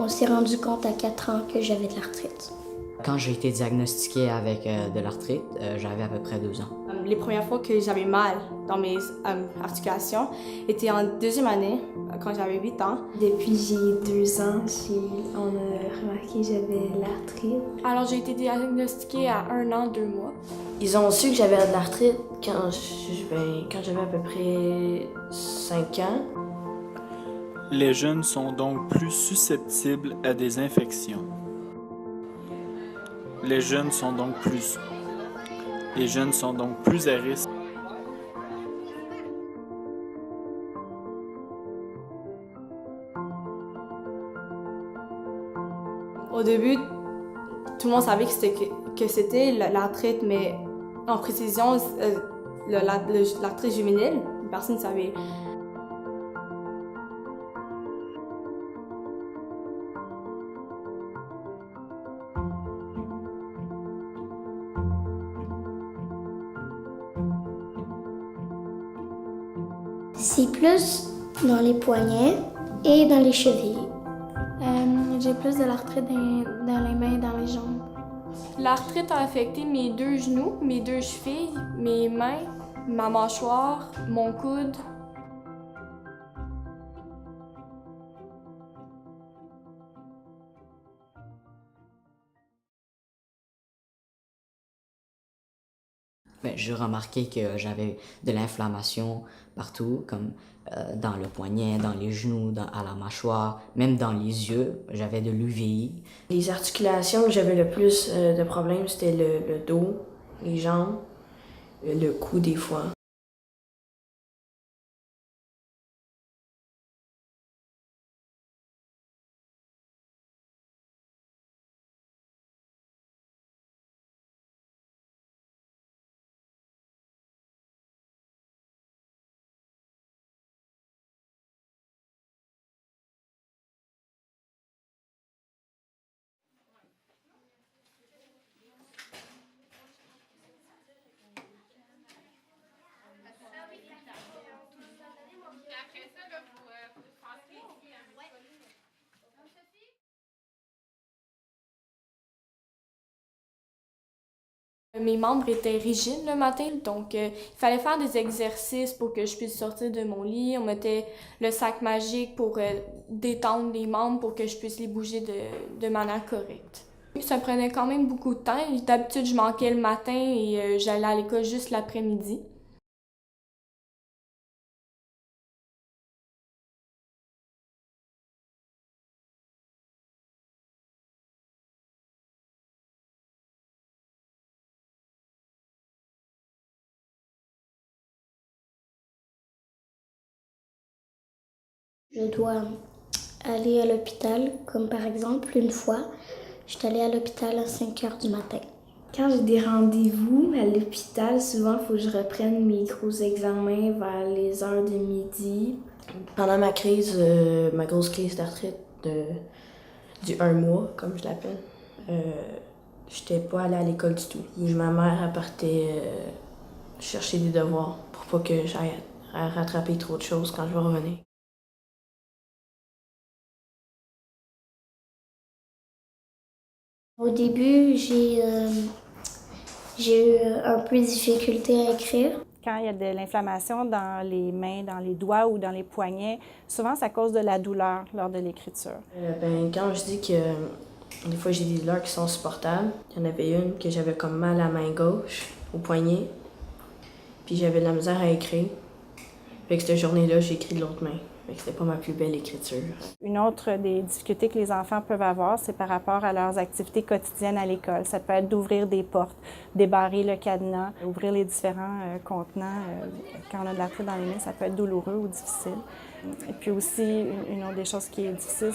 On s'est rendu compte à 4 ans que j'avais de l'arthrite. Quand j'ai été diagnostiqué avec de l'arthrite, j'avais à peu près 2 ans. Les premières fois que j'avais mal dans mes articulations étaient en deuxième année, quand j'avais 8 ans. Depuis j'ai 2 ans, on a remarqué que j'avais l'arthrite. Alors j'ai été diagnostiquée à 1 an, 2 mois. Ils ont su que j'avais de l'arthrite quand j'avais à peu près 5 ans. Les jeunes sont donc plus susceptibles à des infections. Les jeunes sont donc plus à risque. Au début, tout le monde savait que c'était l'arthrite, mais en précision, l'arthrite juvénile, personne ne savait. C'est plus dans les poignets et dans les chevilles. J'ai plus de l'arthrite dans les mains et dans les jambes. L'arthrite a affecté mes 2 genoux, mes 2 chevilles, mes mains, ma mâchoire, mon coude. J'ai remarqué que j'avais de l'inflammation partout, comme dans le poignet, dans les genoux, à la mâchoire, même dans les yeux. J'avais de l'UVI. Les articulations que j'avais le plus de problèmes, c'était le dos, les jambes, le cou des fois. Mes membres étaient rigides le matin, donc il fallait faire des exercices pour que je puisse sortir de mon lit. On mettait le sac magique pour détendre les membres pour que je puisse les bouger de manière correcte. Ça prenait quand même beaucoup de temps. D'habitude, je manquais le matin et j'allais à l'école juste l'après-midi. Je dois aller à l'hôpital, comme par exemple une fois, je suis allée à l'hôpital à 5 heures du matin. Quand j'ai des rendez-vous à l'hôpital, souvent il faut que je reprenne mes gros examens vers les heures de midi. Pendant ma grosse crise d'arthrite du 1 mois, comme je l'appelle, j'étais pas allée à l'école du tout. Et ma mère, elle partait chercher des devoirs pour pas que j'aille à rattraper trop de choses quand je vais revenir. Au début, j'ai eu un peu de difficulté à écrire. Quand il y a de l'inflammation dans les mains, dans les doigts ou dans les poignets, souvent ça cause de la douleur lors de l'écriture. Quand je dis que des fois j'ai des douleurs qui sont supportables, il y en avait une que j'avais comme mal à la main gauche, au poignet, puis j'avais de la misère à écrire. Fait que cette journée-là, j'ai écrit de l'autre main. Fait que c'était pas ma plus belle écriture. Une autre des difficultés que les enfants peuvent avoir, c'est par rapport à leurs activités quotidiennes à l'école. Ça peut être d'ouvrir des portes, débarrer le cadenas, ouvrir les différents contenants. Quand on a de l'arthrite dans les mains, ça peut être douloureux ou difficile. Et puis aussi, une autre des choses qui est difficile,